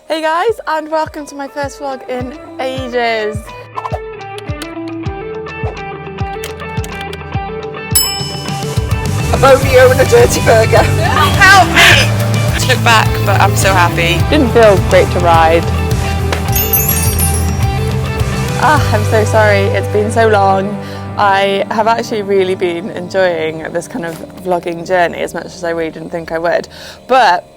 Hey guys, and welcome to my first vlog in ages. A Romeo and a dirty burger. Help me! Took back, but I'm so happy. Didn't feel great to ride. I'm so sorry, it's been so long. I have actually really been enjoying this kind of vlogging journey as much as I really didn't think I would. But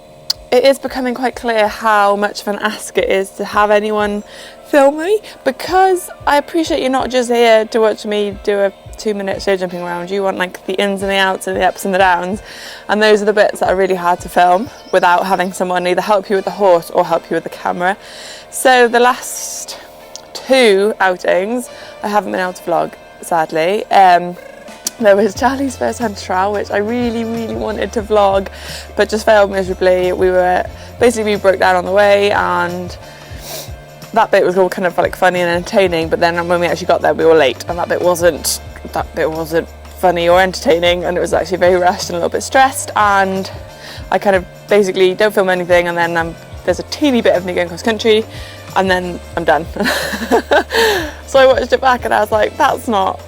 it is becoming quite clear how much of an ask it is to have anyone film me, because I appreciate you're not just here to watch me do a 2-minute show jumping around. You want like the ins and the outs and the ups and the downs, and those are the bits that are really hard to film without having someone either help you with the horse or help you with the camera. So the last 2 outings I haven't been able to vlog, sadly. There was Charlie's first hunter trial, which I really wanted to vlog, but just failed miserably. We broke down on the way, and that bit was all kind of like funny and entertaining, but then when we actually got there we were late, and that bit wasn't funny or entertaining, and it was actually very rushed and a little bit stressed, and I kind of basically don't film anything, and then there's a teeny bit of me going cross country, and then I'm done. So I watched it back and I was like, that's not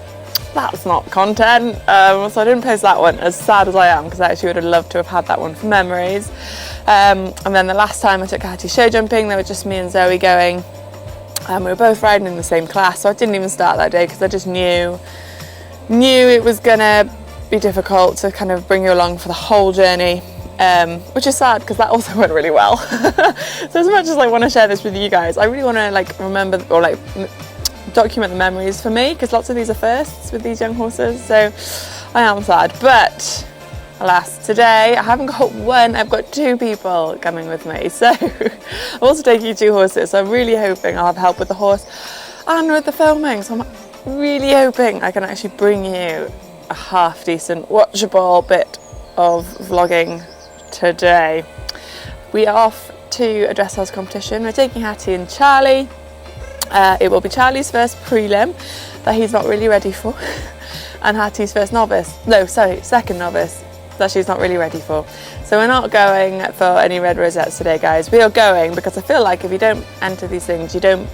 content. So I didn't post that one, as sad as I am, because I actually would have loved to have had that one for memories. And then the last time I took Hattie show jumping, there were just me and Zoe going, and we were both riding in the same class, so I didn't even start that day because I just knew it was gonna be difficult to kind of bring you along for the whole journey, which is sad because that also went really well. So as much as I want to share this with you guys, I really want to like remember or like document the memories for me, because lots of these are firsts with these young horses, so I am sad. But alas, today I haven't got one, I've got 2 people coming with me. So I'm also taking 2 horses, so I'm really hoping I'll have help with the horse and with the filming. So I'm really hoping I can actually bring you a half decent watchable bit of vlogging today. We are off to a dressage competition. We're taking Hattie and Charlie. It will be Charlie's first prelim that he's not really ready for, and Hattie's first second novice that she's not really ready for. So we're not going for any red rosettes today, guys. We are going because I feel like if you don't enter these things, you don't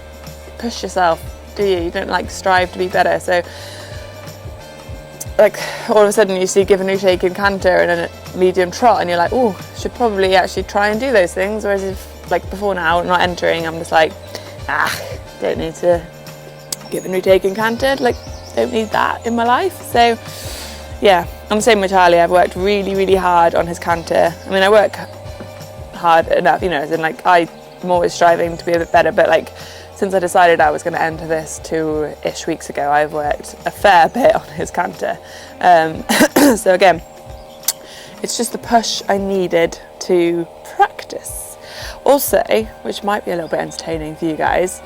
push yourself, do you? You don't like strive to be better. So like all of a sudden you see give a new shake and canter and a medium trot, and you're like, oh, should probably actually try and do those things. Whereas if like before now, not entering, I'm just like, don't need to give a new take and cantered, like don't need that in my life. So yeah, I'm the same with Charlie. I've worked really hard on his canter. I mean, I work hard enough, you know, as in like I'm always striving to be a bit better, but like since I decided I was going to enter this 2-ish weeks ago, I've worked a fair bit on his canter. So again, it's just the push I needed to practice. Also, which might be a little bit entertaining for you guys,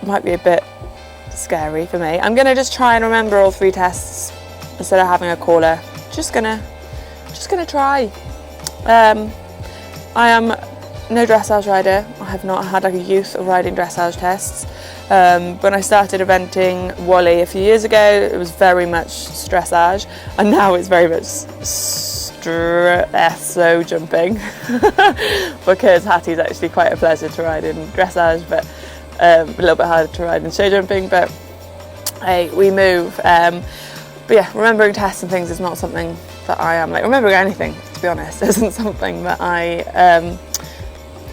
might be a bit scary for me, I'm gonna just try and remember all 3 tests instead of having a caller. Just gonna try. I am no dressage rider. I have not had like a youth of riding dressage tests. When I started eventing Wally a few years ago, it was very much dressage, and now it's very much slow jumping because Hattie's actually quite a pleasure to ride in dressage, but a little bit harder to ride in show jumping, but hey, we move. But yeah, remembering tests and things is not something that I am like, remembering anything, to be honest, isn't something that I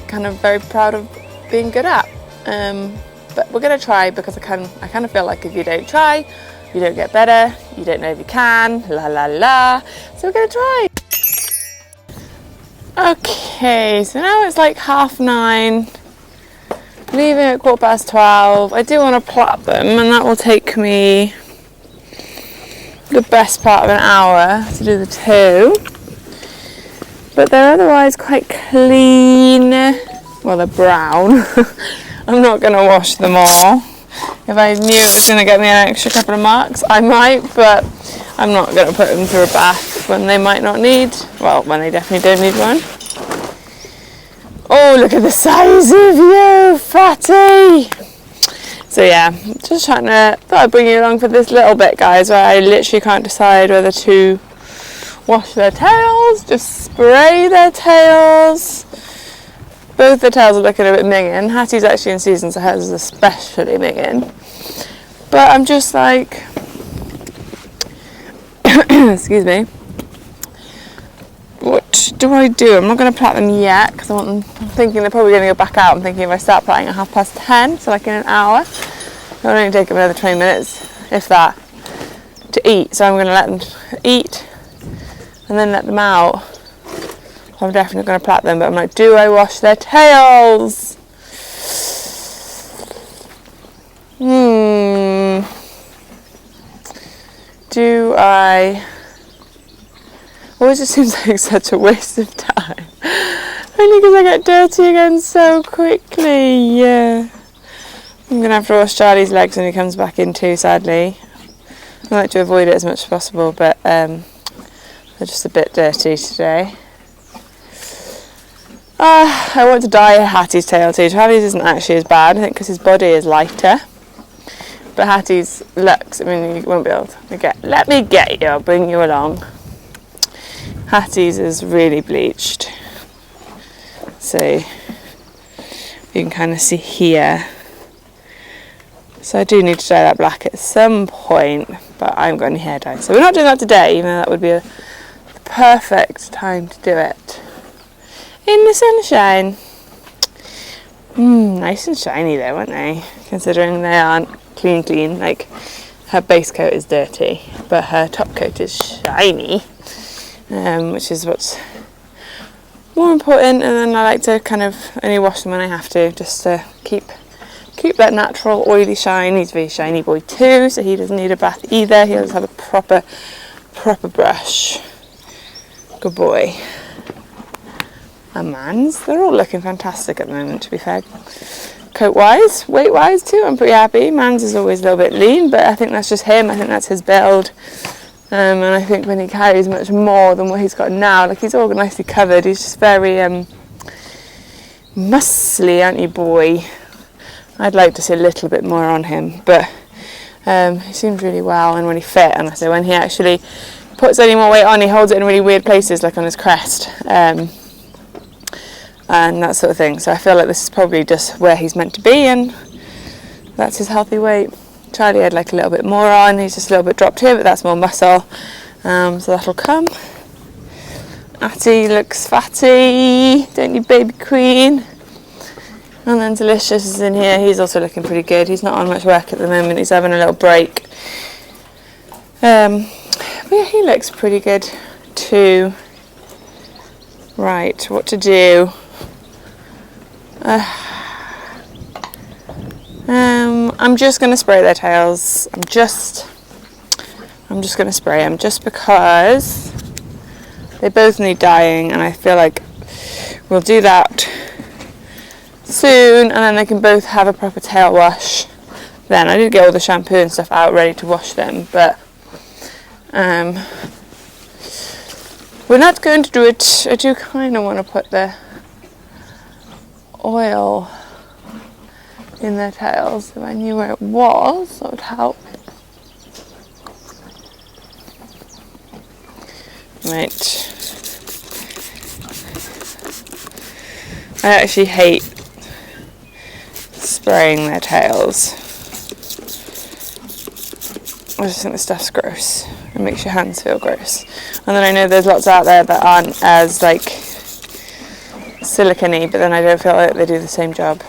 kind of very proud of being good at. But we're going to try, because I kind of feel like if you don't try, you don't get better, you don't know if you can, la. So we're going to try. Okay, so now it's like 9:30, leaving at 12:15. I do want to plait them, and that will take me the best part of an hour to do the 2. But they're otherwise quite clean. Well, they're brown. I'm not going to wash them all. If I knew it was going to get me an extra couple of marks, I might, but I'm not going to put them through a bath when they might not need, well, when they definitely don't need one. Oh, look at the size of you, fatty! So yeah, just thought I'd bring you along for this little bit, guys, where I literally can't decide whether to wash their tails, just spray their tails, both the tails are looking a bit minging. Hattie's actually in season, so hers is especially minging. But I'm just like, excuse me, what do I do? I'm not going to plait them yet because I'm thinking they're probably going to go back out. I'm thinking if I start plaiting at 10:30, so like in an hour, it'll only take them another 20 minutes, if that, to eat. So I'm going to let them eat and then let them out. I'm definitely going to plait them, but I'm like, do I wash their tails? Do I? Always just seems like such a waste of time. Only because I get dirty again so quickly. Yeah. I'm going to have to wash Charlie's legs when he comes back in too, sadly. I like to avoid it as much as possible, but they're just a bit dirty today. I want to dye Hattie's tail too. Charlie's isn't actually as bad, I think, because his body is lighter. But Hattie's looks, I mean, you won't be able to let me get you, I'll bring you along. Hattie's is really bleached. So you can kind of see here. So I do need to dye that black at some point, but I haven't got any hair dye. So we're not doing that today, even though that would be a perfect time to do it. In the sunshine. Nice and shiny though, aren't they? Considering they aren't clean. Like, her base coat is dirty, but her top coat is shiny, which is what's more important. And then I like to kind of only wash them when I have to, just to keep that natural oily shine. He's a very shiny boy too, so he doesn't need a bath either. He does have a proper brush. Good boy. And Mans, they're all looking fantastic at the moment, to be fair. Coat wise, weight wise too, I'm pretty happy. Mans is always a little bit lean, but I think that's just him. I think that's his build. And I think when he carries much more than what he's got now, like, he's all nicely covered. He's just very muscly, aren't you, boy? I'd like to see a little bit more on him, but he seems really well, and when he fit, and so when he actually puts any more weight on, he holds it in really weird places, like on his crest. And that sort of thing. So I feel like this is probably just where he's meant to be, and that's his healthy weight. Charlie had like a little bit more on, he's just a little bit dropped here, but that's more muscle, so that'll come. Hattie looks fatty, don't you, baby queen? And then Delicious is in here, he's also looking pretty good. He's not on much work at the moment, he's having a little break. But yeah, he looks pretty good too. Right, what to do? I'm just going to spray their tails. I'm just going to spray them just because they both need dyeing, and I feel like we'll do that soon, and then they can both have a proper tail wash. Then I did get all the shampoo and stuff out ready to wash them, but we're not going to do it. I do kind of want to put the oil in their tails. If I knew where it was, that would help. Right. I actually hate spraying their tails. I just think the stuff's gross. It makes your hands feel gross. And then I know there's lots out there that aren't as like silicone-y, but then I don't feel like they do the same job.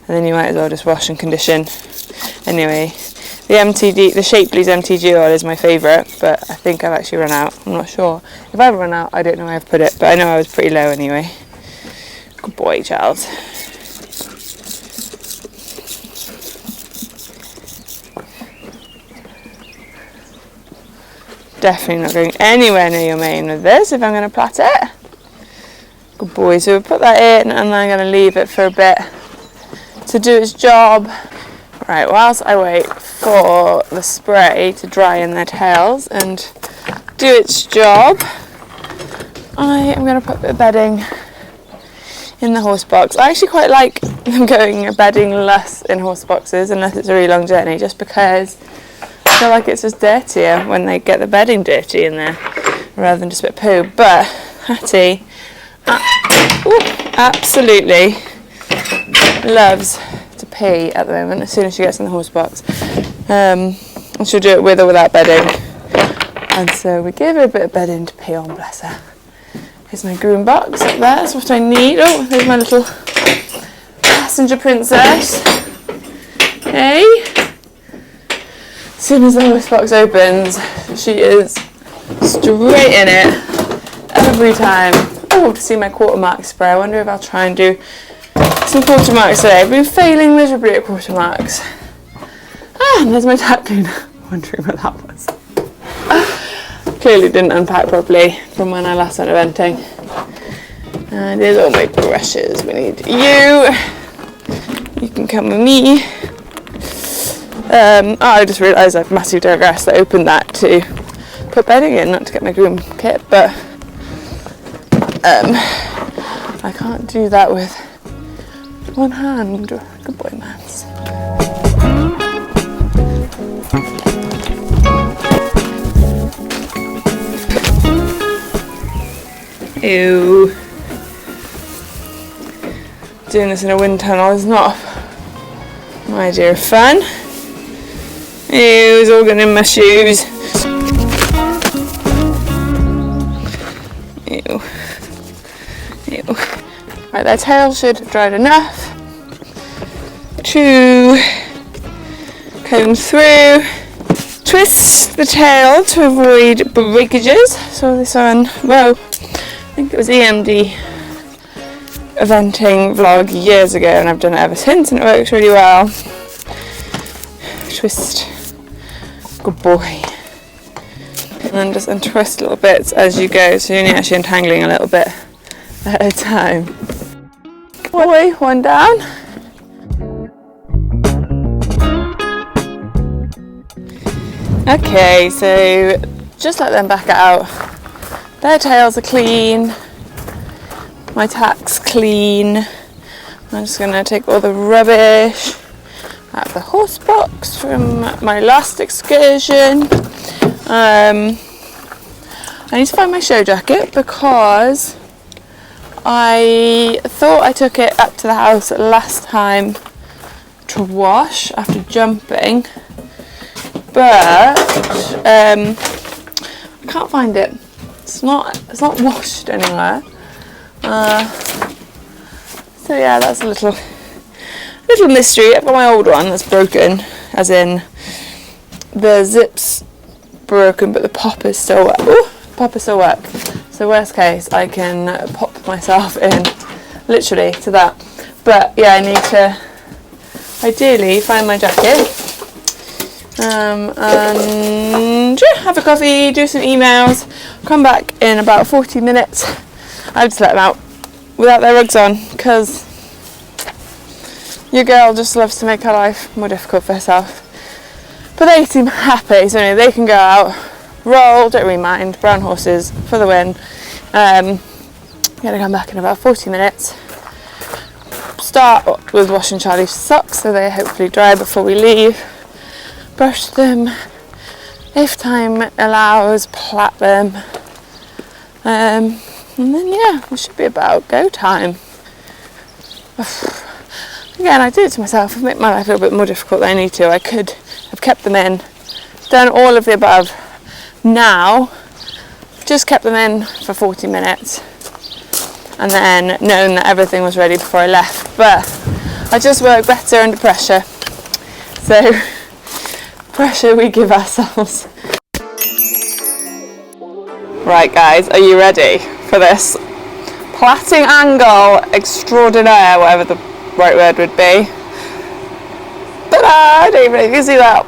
And then you might as well just wash and condition. Anyway, the Shapely's MTG oil is my favourite, but I think I've actually run out. I'm not sure. If I've run out, I don't know where I've put it, but I know I was pretty low anyway. Good boy, Charles. Definitely not going anywhere near your mane with this if I'm going to plait it. Good boy, so we'll put that in, and then I'm going to leave it for a bit to do its job. Right, whilst I wait for the spray to dry in their tails and do its job, I am going to put a bit of bedding in the horse box. I actually quite like them going bedding less in horse boxes unless it's a really long journey, just because I feel like it's just dirtier when they get the bedding dirty in there rather than just a bit of poo. But Hattie, absolutely loves to pee at the moment as soon as she gets in the horse box. And she'll do it with or without bedding. And so we give her a bit of bedding to pee on, bless her. Here's my groom box up there, that's what I need. Oh, there's my little passenger princess. Hey. As soon as the horse box opens, she is straight in it every time. Oh, to see my quarter mark spray. I wonder if I'll try and do some quarter marks today. I've been failing miserably at quarter marks. Ah, and there's my tap cleaner. Wondering what that was. Clearly didn't unpack properly from when I last went eventing. And here's all my brushes. We need you. You can come with me. I just realised I've massively digressed. I opened that to put bedding in, not to get my groom kit, but I can't do that with one hand. Good boy, Mans. Ew. Doing this in a wind tunnel is not my idea of fun. Ew, it's all getting in my shoes. Ew. Ew. Right, their tail should have dried enough to comb through. Twist the tail to avoid breakages. So this one, well, I think it was EMD eventing vlog years ago, and I've done it ever since, and it works really well. Twist. Good boy. And then just untwist little bits as you go, so you're only actually untangling a little bit at a time. Good boy, one down. Okay, so just let them back out. Their tails are clean. My tack's clean. I'm just going to take all the rubbish out of the horse box from my last excursion. I need to find my show jacket because I thought I took it up to the house last time to wash after jumping, but I can't find it. It's not washed anywhere. So yeah, that's a little mystery. I've got my old one that's broken, as in the zips broken, but the poppers still work. Ooh, poppers still work. So worst case, I can pop myself in, literally, to that. But yeah, I need to ideally find my jacket, and yeah, have a coffee, do some emails, come back in about 40 minutes. I would just let them out without their rugs on, because your girl just loves to make her life more difficult for herself. But they seem happy, so anyway, they can go out, roll, don't really mind, brown horses for the win. I'm going to come back in about 40 minutes. Start with washing Charlie's socks so they hopefully dry before we leave. Brush them, if time allows, plait them. And then yeah, it should be about go time. Again, I do it to myself. I make my life a little bit more difficult than I need to. I could have kept them in, done all of the above. Now, just kept them in for 40 minutes and then known that everything was ready before I left. But I just work better under pressure. So, pressure we give ourselves. Right guys, are you ready for this plaiting angle extraordinaire, whatever the right word would be? Ta-da! I don't even know if you can see that.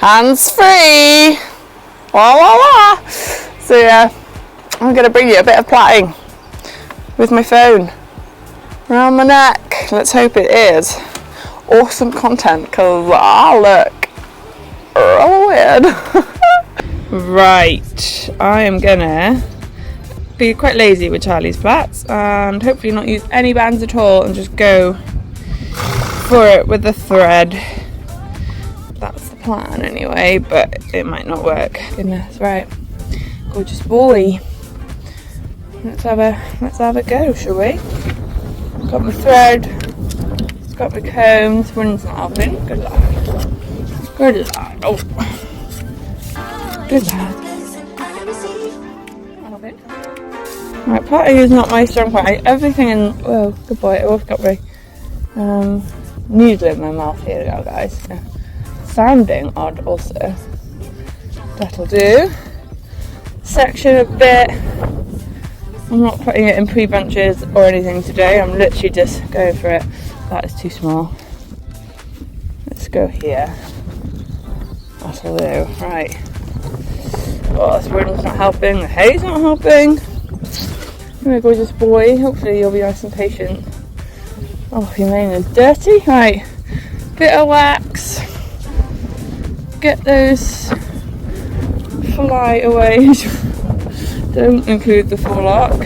Hands free! Wah, wah, wah. So yeah, I'm going to bring you a bit of plaiting with my phone around my neck. Let's hope it is awesome content, because look real weird. Right, I am gonna be quite lazy with Charlie's plaits and hopefully not use any bands at all and just go for it with the thread. That's the plan anyway, but it might not work. Goodness, right. Gorgeous boy. let's have a go, shall we? Got my thread, got my combs, one's not helping. Good lad. Good lad. Oh. Good lad. Right, plaiting is not my strong point. Everything in, well, good boy, I've got my noodle in my mouth here now, guys. Sounding odd also. That'll do. Section a bit. I'm not putting it in pre-bunches or anything today. I'm literally just going for it. That is too small. Let's go here. That'll do. Right. Oh, this wording's not helping. The hay's not helping. Here we go, gorgeous boy. Hopefully you'll be nice and patient. Oh, your mane is dirty. Right. Bit of wax. Get those flyaways. Don't include the forelock.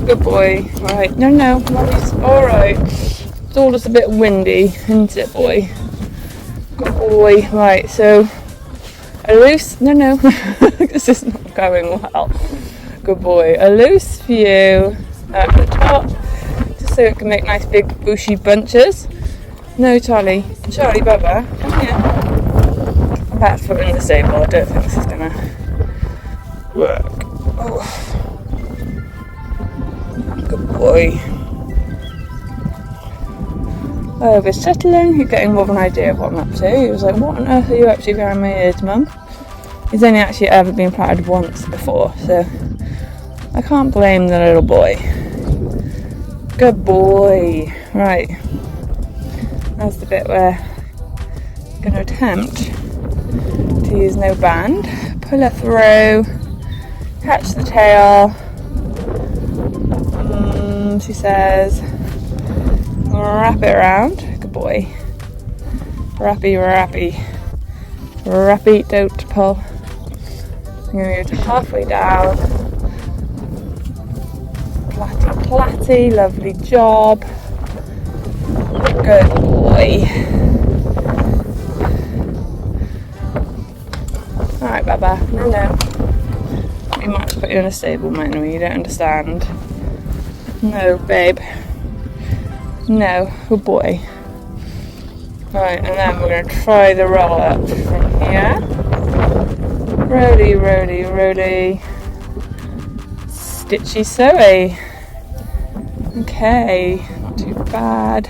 Good boy. Right. No, Mommy's alright. It's all just a bit windy, isn't it, boy? Good boy. Right, so a loose. No. This is not going well. Good boy. A loose view at the top, just so it can make nice big bushy bunches. No, Charlie, Bubba, come here. I'm about to put it in the stable. I don't think this is gonna work. Oh. Good boy. Oh, we're settling. You're getting more of an idea of what I'm up to. He was like, "What on earth are you actually behind my ears, Mum?" He's only actually ever been plaited once before, so I can't blame the little boy. Good boy. Right. That's the bit where I'm going to attempt to use no band. Pull it through. Catch the tail. She says. Wrap it around. Good boy. Wrappy. Wrappy, don't pull. I'm going to go halfway down. Platty, lovely job. Good boy. Alright, Baba. No. We might have to put you in a stable, mightn't we? You don't understand. No, babe. No, good boy. Right, and then we're going to try the roll up from here. Roly. Stitchy sewy. Okay, not too bad.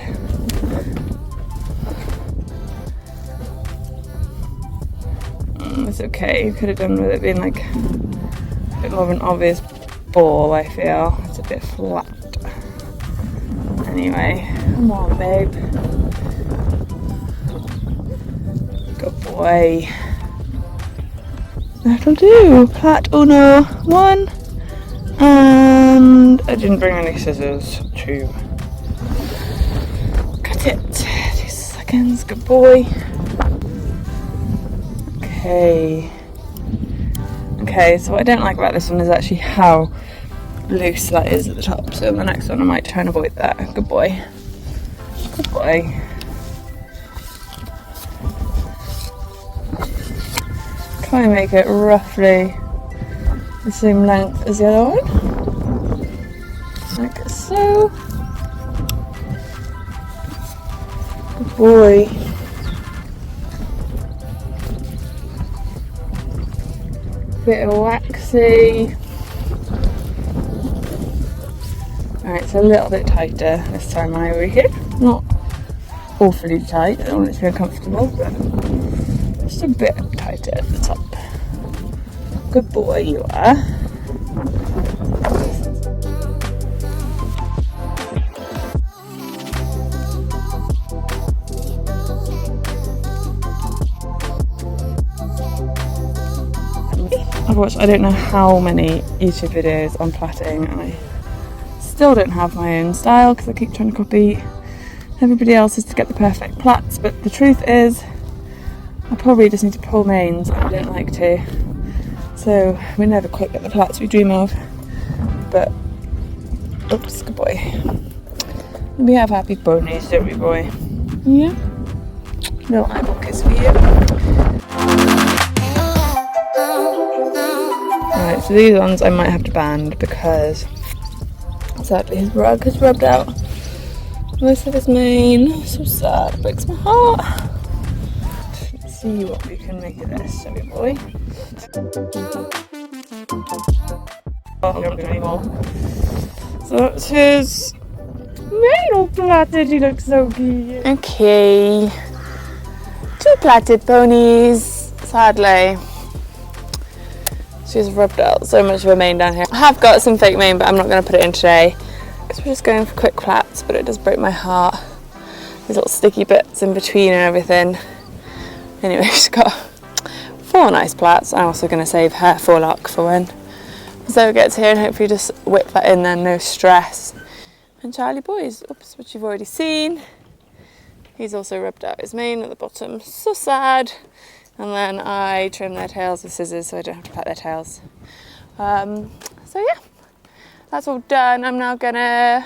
It's okay. You could have done with it being like a bit more of an obvious ball, I feel. It's a bit flat. Anyway, come on, babe. Good boy. That'll do. Plait uno 1. And I didn't bring any scissors to cut it. 2 seconds. Good boy. Okay, so what I don't like about this one is actually how loose that is at the top. So in the next one I might try and avoid that. Good boy. Try and make it roughly the same length as the other one. Like so. Good boy. Bit of waxy. Alright, it's a little bit tighter this time over here. Not awfully tight, I don't want it to be uncomfortable, but just a bit tighter at the top. Good boy you are. I've watched I don't know how many YouTube videos on plaiting, and I still don't have my own style because I keep trying to copy everybody else's to get the perfect plaits, but the truth is I probably just need to pull mains and I don't like to, so we never quite get the plaits we dream of. But oops, good boy. We have happy ponies, don't we, boy? Yeah. Little eyeball kiss for you. Right, so these ones I might have to band because sadly his rug has rubbed out most of his mane. So sad, breaks my heart. Let's see what we can make of this, shall we, boy? Oh, I'm not doing anymore. So that's his mane all plaited. He looks so cute. Okay, 2 plaited ponies. Sadly, she's rubbed out so much of her mane down here. I have got some fake mane, but I'm not going to put it in today because we're just going for quick plaits, but it does break my heart. These little sticky bits in between and everything. Anyway, she's got 4 nice plaits. I'm also going to save her forelock for when Zoe gets here and hopefully just whip that in then, no stress. And Charlie boys, oops, which you've already seen. He's also rubbed out his mane at the bottom. So sad. And then I trim their tails with scissors so I don't have to plait their tails. So yeah, that's all done. I'm now gonna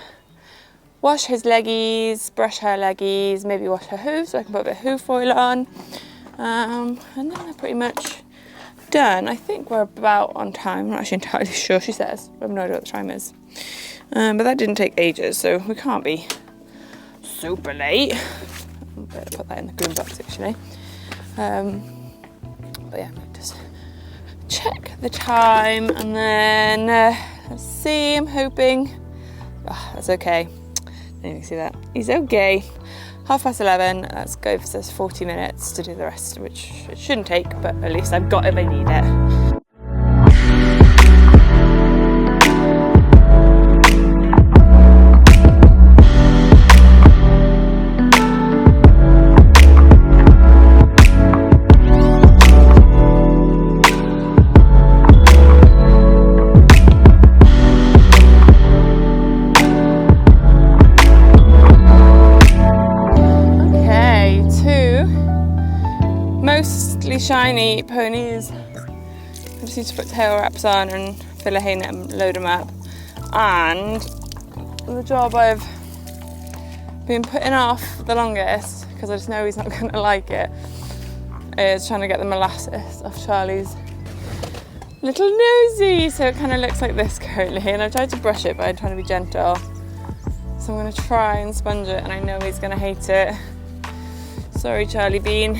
wash his leggies, brush her leggies, maybe wash her hooves so I can put a bit of hoof oil on. And then they're pretty much done. I think we're about on time. I'm not actually entirely sure, she says. I have no idea what the time is. But that didn't take ages, so we can't be super late. I'll better put that in the green box actually. But yeah, just check the time and then let's see, I'm hoping, that's okay, didn't even see that, he's okay. 11:30, let's go for this 40 minutes to do the rest, which it shouldn't take, but at least I've got it if I need it. Shiny ponies. I just need to put tail wraps on and fill a hay net and load them up. And the job I've been putting off the longest, because I just know he's not going to like it, is trying to get the molasses off Charlie's little nosy. So it kind of looks like this currently, and I've tried to brush it but I'm trying to be gentle. So I'm going to try and sponge it, and I know he's going to hate it. Sorry, Charlie Bean.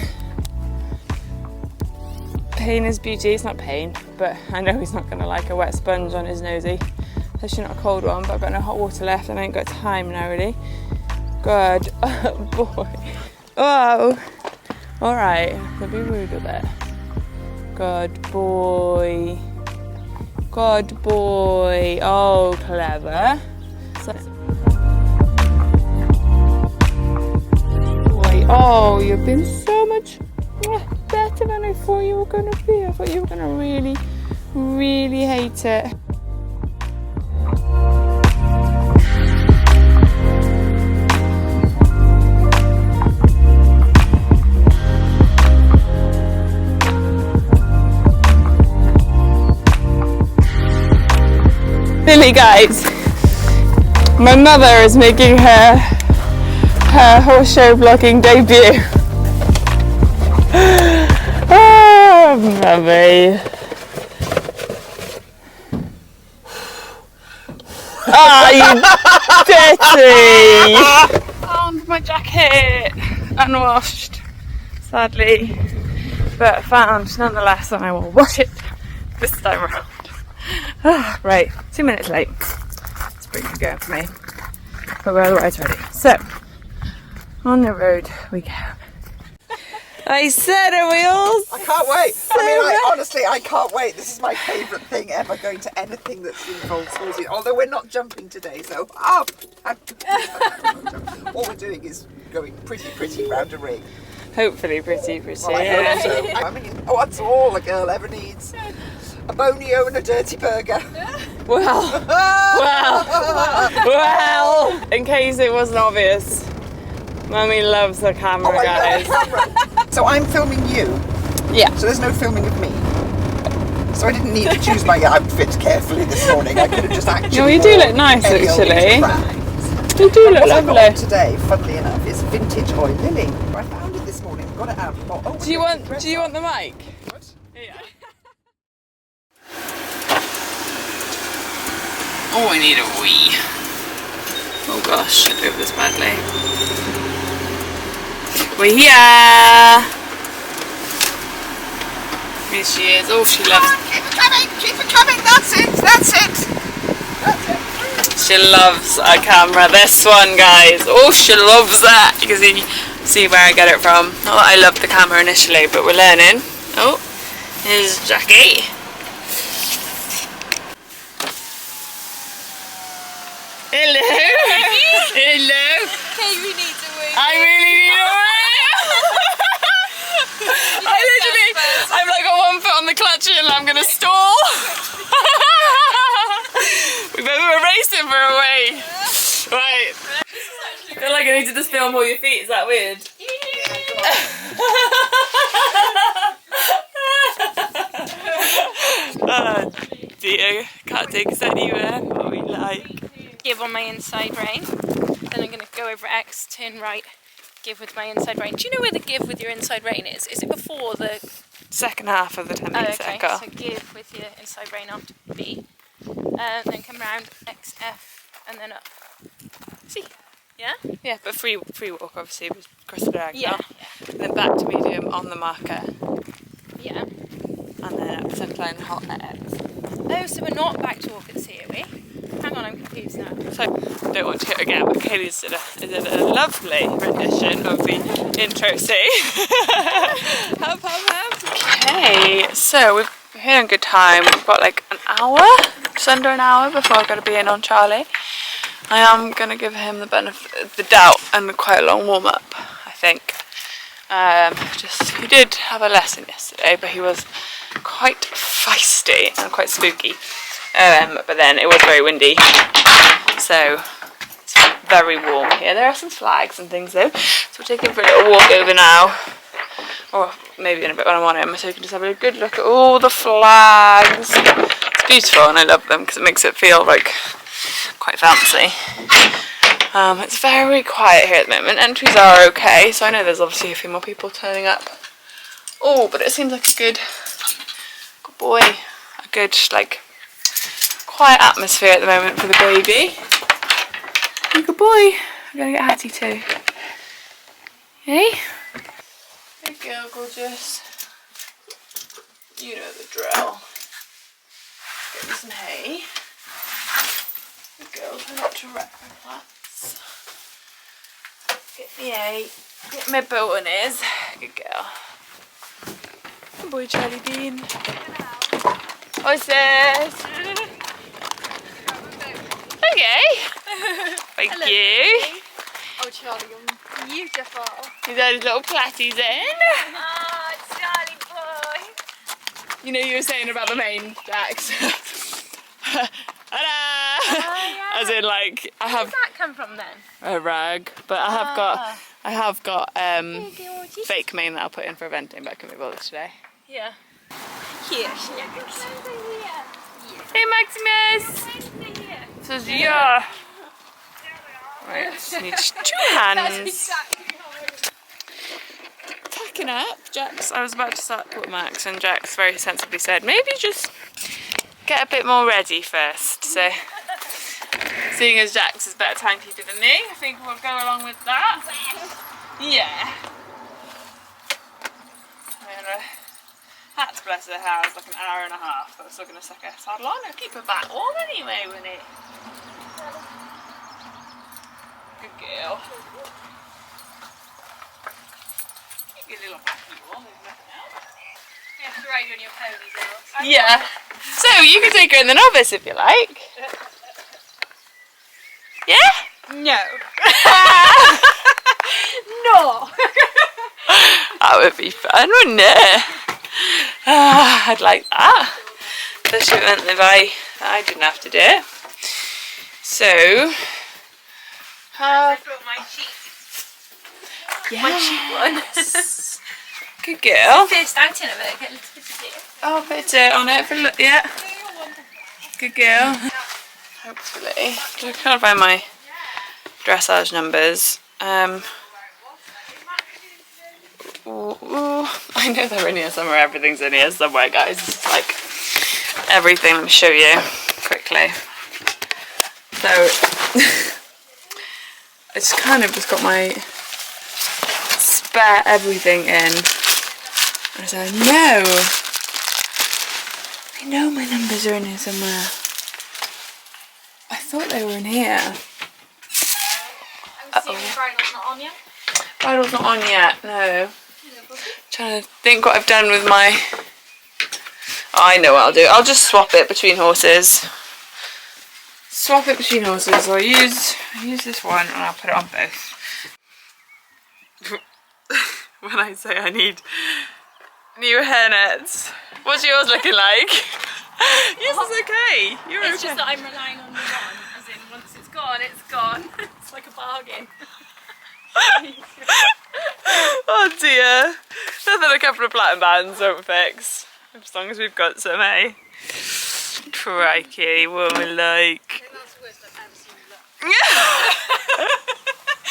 Pain is beauty. It's not pain, but I know he's not going to like a wet sponge on his nosy. Especially not a cold one, but I've got no hot water left and I ain't got time now really. Good boy. Oh, alright, don't be rude with it. Good boy. Good boy. Oh, clever. Oh, you've been so much better than I thought you were going to be. I thought you were going to really, really hate it. Really, guys, my mother is making her horse show vlogging debut. Oh, mummy. Oh, you dirty! Found my jacket, unwashed, sadly, but found nonetheless, and I will wash it this time around. Oh, right, 2 minutes late. It's pretty good going for me, but we're otherwise ready. So, on the road we go. I said it, wheels. I can't wait. Honestly, I can't wait. This is my favourite thing ever, going to anything that involves horses. Although we're not jumping today, so all we're doing is going pretty round a ring. Hopefully pretty. Well, I hope so. I mean, what's all a girl ever needs? A bonio and a dirty burger. Well. In case it wasn't obvious, Mummy loves the camera, guys. So I'm filming you. Yeah. So there's no filming of me. So I didn't need to choose my outfit carefully this morning. I could have just actually. No, you do look nice, actually. You do look lovely. What I've got today, funnily enough, is vintage oil lily. I found it this morning. Got it out. Do you want the mic? What? Yeah. Oh, I need a wee. Oh gosh, I drove this badly. We're here! Here she is. Oh, she loves... Keep it coming, that's it, that's it. She loves a camera. This one, guys. Oh, she loves that. You can see where I get it from. Not that I loved the camera initially, but we're learning. Oh, here's Jackie. Hello. Hello. Kayli needs a wee. I really need a wee. I'm like got one foot on the clutch and I'm gonna stall. We both were racing for a wee. Right. I feel like I need to just film all your feet. Is that weird? Oh dear, can't take us anywhere. What we like. Give on my inside rein. Then I'm going to go over X, turn right, give with my inside rein. Do you know where the give with your inside rein is? Is it before the... Second half of the 10 minute okay, circle. so give with your inside rein after B. Then come round X, F, and then up. See? Yeah? Yeah, but free walk obviously was across the diagonal. Yeah. Then back to medium on the marker. Yeah. And then up centre line hot at X. Oh, so we're not back to walkers here, are we? Hang on, I'm confused now. So, I don't want to hear it again, but Kayli's did a lovely rendition of the intro C. Help, help, help. Okay, so we're here in good time. We've got like an hour, just under an hour before I've got to be in on Charlie. I am going to give him the benefit of the doubt and quite a long warm up, I think. He did have a lesson yesterday, but he was quite feisty and quite spooky. But then it was very windy, so it's very warm here. There are some flags and things though, so we'll take him for a little walk over now, or maybe in a bit when I'm on him, so we can just have a good look at all the flags. It's beautiful and I love them because it makes it feel like quite fancy. It's very quiet here at the moment. Entries are okay, so I know there's obviously a few more people turning up. Oh, but it seems like a good boy, a good like quiet atmosphere at the moment for the baby. Good boy. I'm gonna get Hattie too. Hey? Good girl, gorgeous. You know the drill. Get me some hay. Good girl, try not to wreck my plants. Get me hay. Get my boners. Good girl. Good boy, Charlie Bean. What's this? Okay. Thank you. Oh, Charlie, you're beautiful. He's had his little platties in. Oh, Charlie boy. You know you were saying about the mane, Jax. Ta-da! Oh, yeah. As in, like, I Where have does that come from then? a rag, but I have got Gorgeous. fake mane that I'll put in for eventing, but I couldn't be bothered today. Yeah. Here. Hey, Maximus! Says yeah. Right, just need 2 hands. Tacking up, Jax. I was about to start with Max, and Jax very sensibly said, maybe just get a bit more ready first. So, seeing as Jax is better timekeeper than me, I think we'll go along with that. Yeah. And Hat, bless her, has like an hour and a half, but we're still going to suck her saddle on and keep her back warm anyway, wouldn't it? Good girl. Keep your little backy warm, there's nothing else. You have to ride on your pony, girl. Yeah. So you can take her in the Novice if you like. Yeah? No. No. That would be fun, wouldn't it? I'd like that. Especially if I didn't have to do it. So, I brought my cheap. yes. My cheap one. Good girl. First outing of it, get a little bit of it. Oh, a bit of dirt on it for look. Yeah. Good girl. Hopefully. I'm trying to find my dressage numbers. Ooh, I know they're in here somewhere. Everything's in here somewhere, guys. It's like everything. Let me show you quickly. So I just kind of just got my spare everything in. As I know my numbers are in here somewhere. I thought they were in here. I'm assuming bridal's not on yet? Bridal's not on yet, no. Trying to think what I've done with my... Oh, I know what I'll do. I'll just swap it between horses. Swap it between horses. So I'll use this one and I'll put it on both. When I say I need new hairnets, what's yours looking like? Yours is okay. You're okay. It's just that I'm relying on the one, as in once it's gone, it's gone. It's like a bargain. Oh dear. Nothing a couple of platinum bands won't fix. As long as we've got some, eh? Crikey, what we like. That's the worst I've ever seen you look.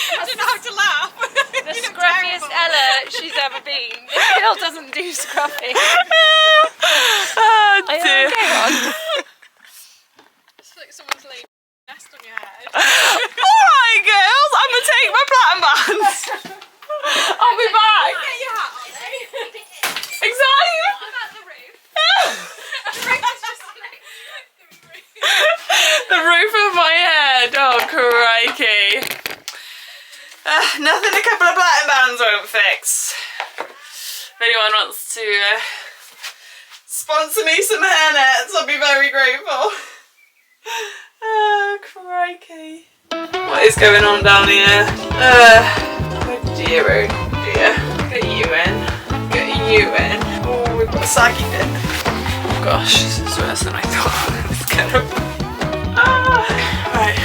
I don't know how to laugh. The scruffiest Ella she's ever been. This girl doesn't do scruffy. Oh dear. It's like someone's laid a nest on your head. Alright girls, I'm gonna take my platinum bands. I'll be back. Get your hat on, eh? Exactly. I'm at the roof. The roof is just like The roof of my head. Oh crikey. Nothing a couple of platinum bands won't fix. If anyone wants to sponsor me some hairnets, I'll be very grateful. Oh crikey. What is going on down here? Oh dear, oh dear. Get you in. Get you in. Oh, we've got a saggy bit. Oh gosh, this is worse than I thought. It's kind of... Right.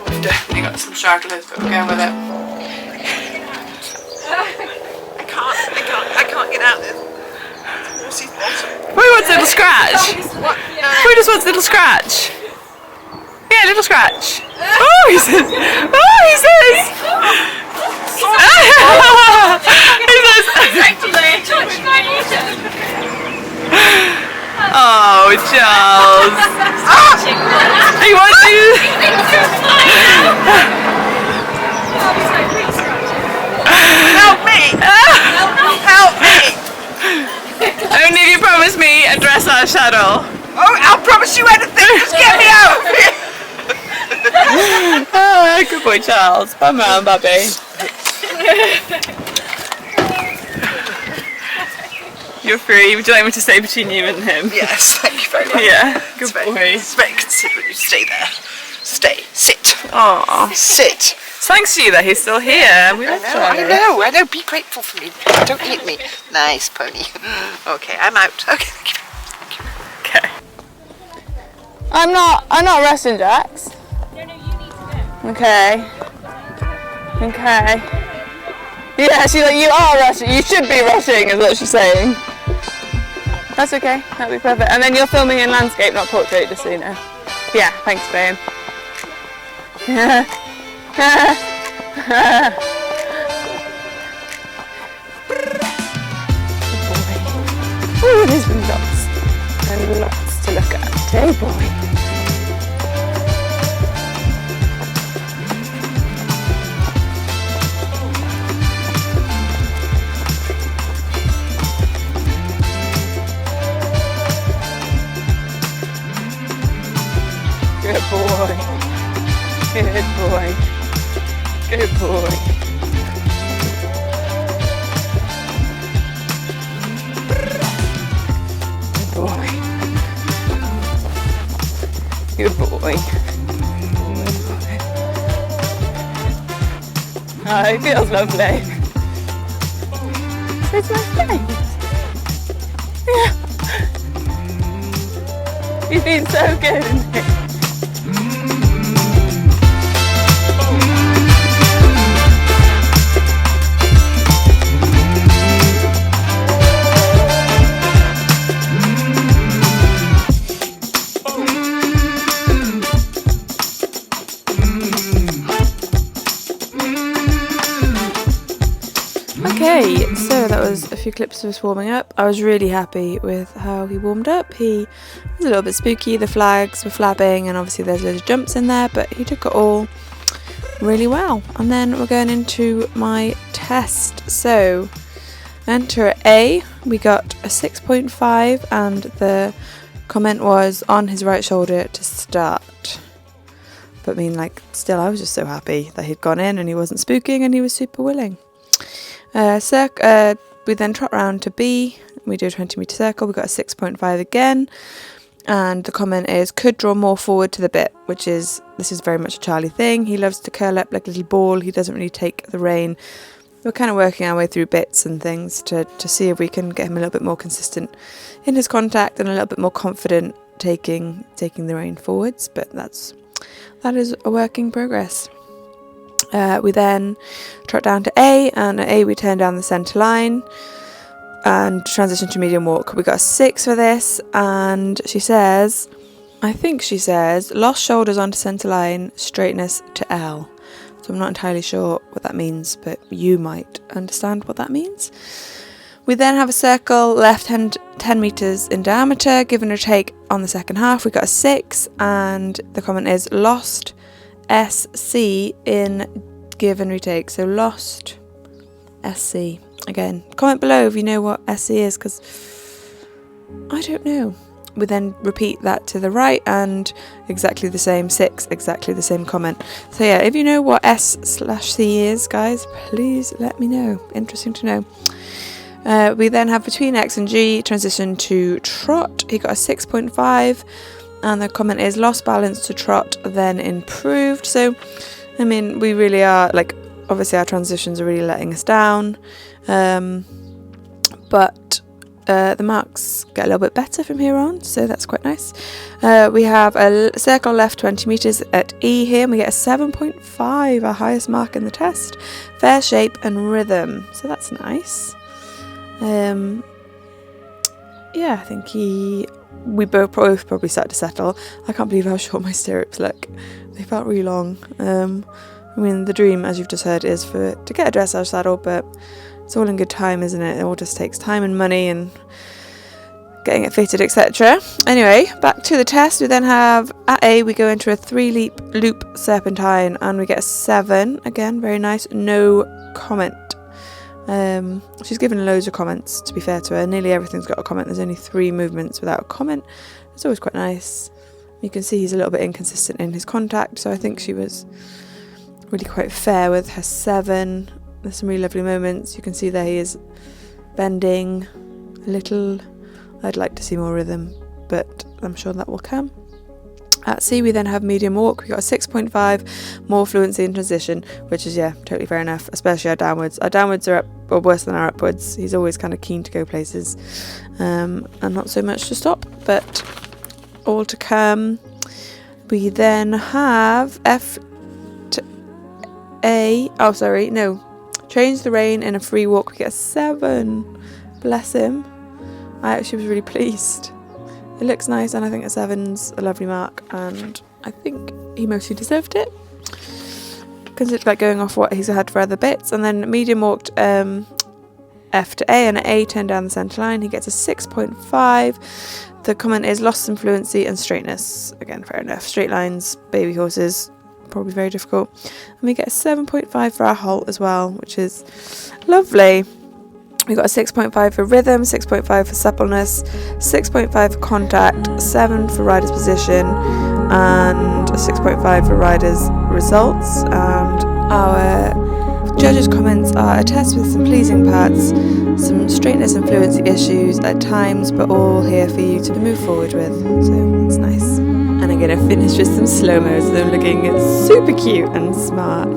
We've definitely got some stragglers, but we're going with it. I can't get out there. Who wants a little scratch? What? No. Who just wants a little scratch? Yeah, a little scratch. Oh, he says. Oh, he says. Oh, Charles. He wants you. Help me! Help me! Only if you promise me a dressage saddle. Oh, I'll promise you anything. Just get me out of here. Oh, good boy, Charles. Come round, Bubby. You're free. Would you like me to stay between you and him? Yes, thank you very much. Yeah, good boy. It's very considerate you stay there. Stay. Sit. Aww. Sit. Thanks to you that he's still here. We love Charlie. I know. Be grateful for me. Don't hit me. Nice pony. Okay, I'm out. Okay, thank you. Okay. I'm not rushing, Jax. No, you need to go. Okay. Okay. Yeah, she's like, you are rushing. You should be rushing, is what she's saying. That's okay. That'll be perfect. And then you're filming in landscape, not portrait, just so you know. Yeah, thanks, babe. Ooh, there's been lots and lots to look at. Hey, boy. Good boy. Good boy. Good boy. Good boy. Good boy. Oh, it feels lovely. It's my face. Yeah. You've been so good. Okay, so that was a few few clips of us warming up. I was really happy with how he warmed up. He was a little bit spooky, the flags were flapping, and obviously there's loads of jumps in there, but he took it all really well. And then we're going into my test. So enter A, we got a 6.5, and the comment was on his right shoulder to start. But I mean, like, still I was just so happy that he'd gone in and he wasn't spooking and he was super willing. We then trot round to B, we do a 20-metre circle, we got a 6.5 again, and the comment is, could draw more forward to the bit, this is very much a Charlie thing. He loves to curl up like a little ball, he doesn't really take the rein. We're kind of working our way through bits and things to see if we can get him a little bit more consistent in his contact and a little bit more confident taking the rein forwards, but that is a work in progress. We then trot down to A, and at A we turn down the centre line and transition to medium walk. We got a 6 for this, and I think she says, lost shoulders onto centre line, straightness to L. So I'm not entirely sure what that means, but you might understand what that means. We then have a circle, left hand 10 metres in diameter, give and take on the second half. We got a 6, and the comment is lost SC in give and retake. So lost SC. Again, comment below if you know what SC is, because I don't know. We then repeat that to the right, and exactly the same 6, exactly the same comment. So yeah, if you know what S/C is, guys, please let me know. Interesting to know. We then have between X and G, transition to trot. He got a 6.5, and the comment is lost balance to trot, then improved. So, I mean, we really are, like, obviously our transitions are really letting us down, but the marks get a little bit better from here on, so that's quite nice. We have a circle left 20 metres at E here, and we get a 7.5, our highest mark in the test. Fair shape and rhythm, so that's nice. Yeah, I think we both probably started to settle. I can't believe how short my stirrups look. They felt really long. I mean, the dream, as you've just heard, is to get a dressage saddle, but it's all in good time, isn't it? It all just takes time and money and getting it fitted, etc. Anyway, back to the test. We then have, at A, we go into a 3-loop serpentine, and we get a 7. Again, very nice. No comment. She's given loads of comments, to be fair to her. Nearly everything's got a comment. There's only 3 movements without a comment. It's always quite nice. You can see he's a little bit inconsistent in his contact, so I think she was really quite fair with her 7. There's some really lovely moments. You can see there he is bending a little. I'd like to see more rhythm, but I'm sure that will come. At C, we then have medium walk. We got a 6.5, more fluency in transition, which is, yeah, totally fair enough, especially our downwards. Our downwards are up, or worse than our upwards. He's always kind of keen to go places, and not so much to stop, but all to come. We then have F to A. Oh, sorry, no. Change the rein in a free walk. We get a 7. Bless him. I actually was really pleased. It looks nice, and I think a 7's a lovely mark, and I think he mostly deserved it, because it's like going off what he's had for other bits. And then medium walked F to A, and at A turned down the centre line. He gets a 6.5. The comment is lost some fluency and straightness. Again, fair enough. Straight lines, baby horses, probably very difficult. And we get a 7.5 for our halt as well, which is lovely. We got a 6.5 for rhythm, 6.5 for suppleness, 6.5 for contact, 7 for rider's position, and a 6.5 for rider's results. And our judges' comments are a test with some pleasing parts, some straightness and fluency issues at times, but all here for you to move forward with. So it's nice. And I'm going to finish with some slow-mos of them looking super cute and smart.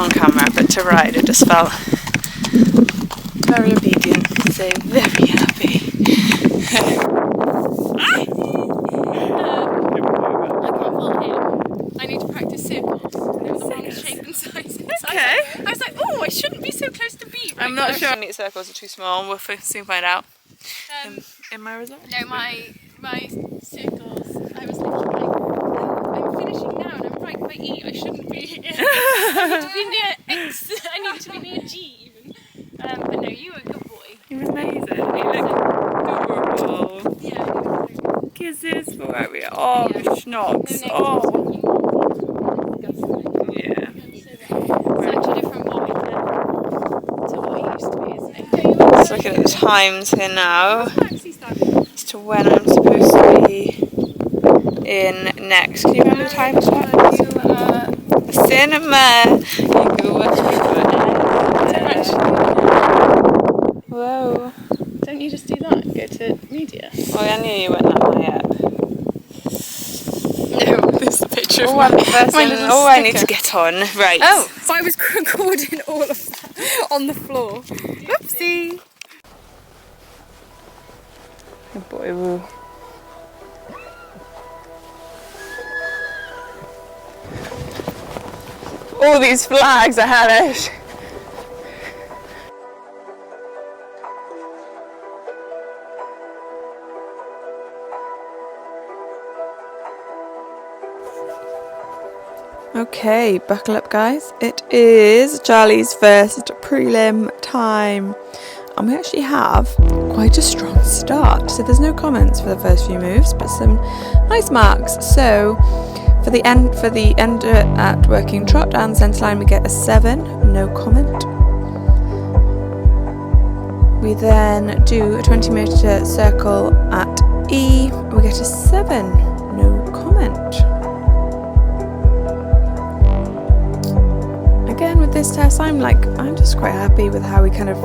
on camera, but to ride it just felt very obedient, so very happy. I need to practice circles. They were the wrong shape and size. Okay. I was like, oh, I shouldn't be so close to B. I'm not sure. Neat circles are too small. We'll soon find out. In my result. No, my circles. I was thinking like, oh, I'm finishing now and I'm right by E. I shouldn't be here. I need to be near X. I need to be near G even. But no, you were a good boy. He was amazing. He looked adorable. Yeah. He was Kisses for Harriet. Oh, Yeah. schnocks. no, Oh. Yeah. Yeah. Such a different boy to what he used to be, isn't it? Just looking at the times here now as to when I'm supposed to be in next. Can you remember the times? Cinema. You go watch Whoa. Don't you just do that and go to media? Oh, I knew you weren't that high up. No, this is the picture of Oh, my I'm the person. little Oh, I need to sticker. get on. Right. Oh, so I was recording all of that on the floor. Whoopsie. Oh boy, woo. All these flags are hellish. Okay, buckle up guys. It is Charlie's first prelim time. And we actually have quite a strong start. So there's no comments for the first few moves, but some nice marks. So for the end at working trot down the centre line we get a 7, no comment. We then do a 20-metre circle at E, we get a 7, no comment. Again with this test I'm just quite happy with how we kind of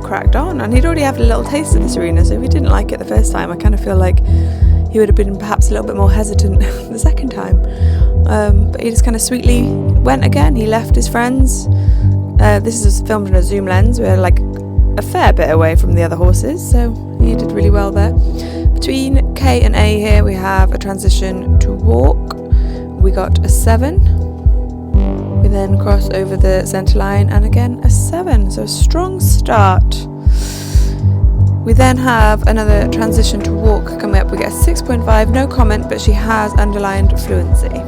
cracked on, and he'd already had a little taste of this arena, so if he didn't like it the first time I kind of feel like he would have been perhaps a little bit more hesitant the second time, but he just kind of sweetly went again. He left his friends. This is filmed in a zoom lens, we're like a fair bit away from the other horses, so he did really well there. Between K and A here we have a transition to walk, we got a 7. We then cross over the centre line and again a 7, so a strong start. We then have another transition to walk coming up. We get a 6.5, no comment, but she has underlined fluency. Fair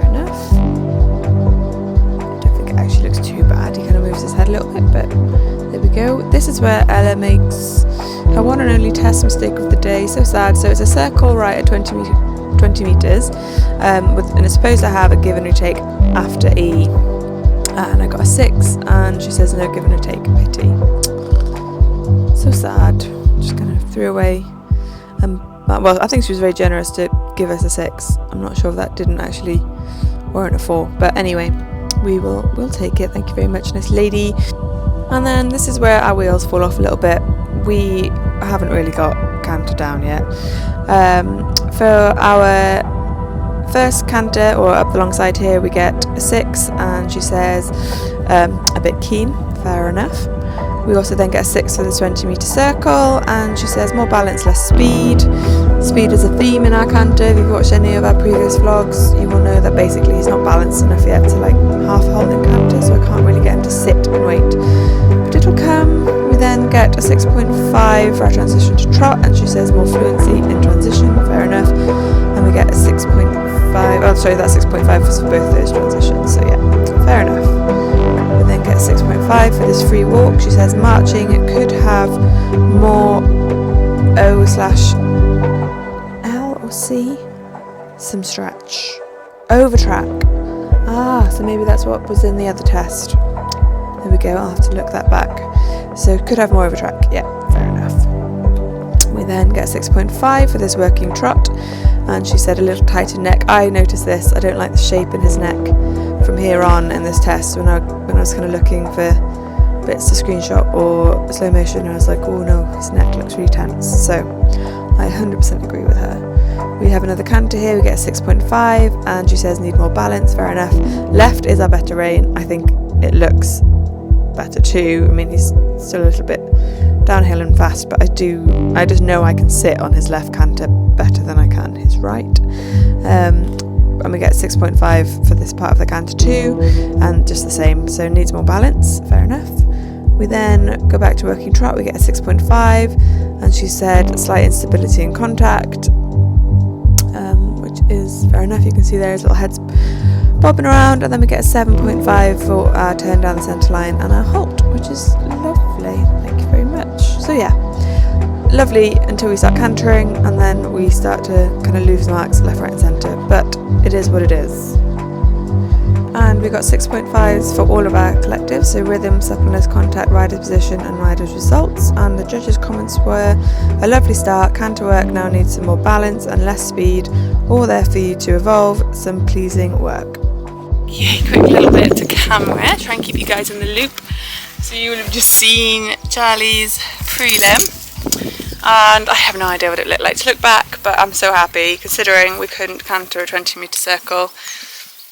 enough. I don't think it actually looks too bad. He kind of moves his head a little bit, but there we go. This is where Ella makes her one and only test mistake of the day. So sad. So it's a circle right at 20 metres, and it's supposed to have a give and retake after E. And I got a 6, and she says no give and retake. Pity. So sad. Just kind of threw away. Well, I think she was very generous to give us a 6. I'm not sure if that didn't actually warrant a 4, but anyway, we'll take it. Thank you very much, nice lady. And then this is where our wheels fall off a little bit. We haven't really got canter down yet. For our first canter, or up the long side here, we get a 6, and she says a bit keen. Fair enough. We also then get a 6 for the 20-metre circle, and she says more balance, less speed. Speed is a theme in our canter. If you've watched any of our previous vlogs, you will know that basically he's not balanced enough yet to half hold in canter, so I can't really get him to sit and wait. But it'll come. We then get a 6.5 for our transition to trot, and she says more fluency in transition. Fair enough. And we get a 6.5. Oh, sorry, that's 6.5 for both those transitions. So yeah, fair enough. We then get 6.5 for this free walk. She says marching, it could have more O/L or C, some stretch, over track. So maybe that's what was in the other test. There we go, I'll have to look that back. So could have more over track, yeah, fair enough. We then get a 6.5 for this working trot, and she said a little tighter neck. I noticed this, I don't like the shape in his neck from here on in this test. When I was kind of looking for bits to screenshot or slow motion, I was like, oh no, his neck looks really tense. So I 100% agree with her. We have another canter here, we get a 6.5, and she says need more balance, fair enough. Left is our better rein. I think it looks better too. I mean, he's still a little bit downhill and fast, but I just know I can sit on his left canter better than I can his right. And we get 6.5 for this part of the canter too, and just the same, so needs more balance, fair enough. We then go back to working trot, we get a 6.5, and she said slight instability in contact, which is fair enough. You can see there his little head's bobbing around, and then we get a 7.5 for our turn down the centre line and our halt, which is lovely. Thank you very much. So yeah, lovely until we start cantering, and then we start to kind of lose marks left, right and centre, but it is what it is. And we got 6.5s for all of our collectives, so rhythm, suppleness, contact, rider's position and rider's results. And the judges' comments were a lovely start, canter work now needs some more balance and less speed, all there for you to evolve, some pleasing work. Yeah, quick little bit to camera, try and keep you guys in the loop. So you will have just seen Charlie's prelim, and I have no idea what it looked like to look back, but I'm so happy considering we couldn't canter a 20-metre circle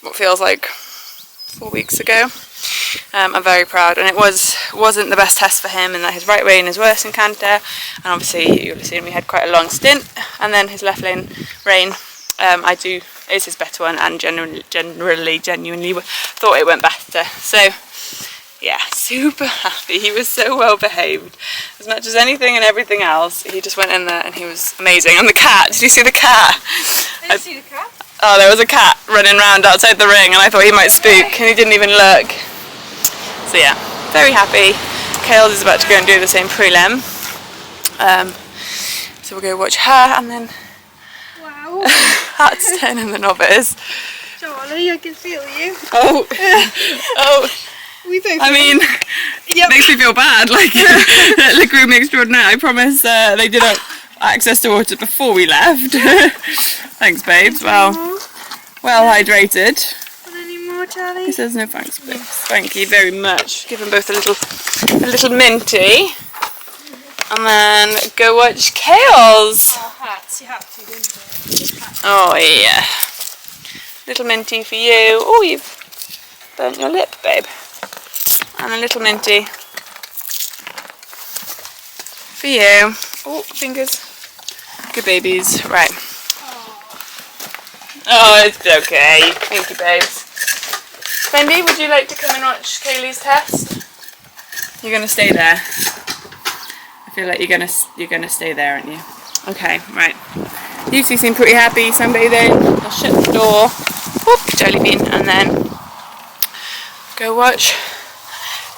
what feels like 4 weeks ago. I'm very proud, and it wasn't the best test for him in that his right rein is worse in canter, and obviously you'll have seen we had quite a long stint, and then his left rein is his better one, and genuinely thought it went better. So yeah, super happy. He was so well behaved, as much as anything and everything else. He just went in there and he was amazing. And the cat, did you see the cat? Did you see the cat? Oh, there was a cat running around outside the ring, and I thought he might spook, and he didn't even look. So yeah, very happy. Kayli is about to go and do the same prelim. So we'll go watch her, and then Wow. Hat's turn in the novice. Charlie, I can feel you. Oh, oh. We both. I mean, it makes me feel bad. Like the groom extraordinaire. I promise they did have access to water before we left. Thanks, babes. Well hydrated. Want any more, Charlie? He says no thanks, babes. Thank you very much. Give them both a little minty, and then go watch Kayle's. Oh, hats. You have to, didn't you? Oh yeah, little minty for you. Oh, you've burnt your lip, babe. And a little minty for you. Oh, fingers. Good babies. Right. Oh, it's okay. Thank you, babes. Fendi, would you like to come and watch Kayli's test? You're gonna stay there. I feel like you're gonna stay there, aren't you? Okay, right. You two seem pretty happy sunbathing. I'll shut the door. Whoop, jelly bean, and then go watch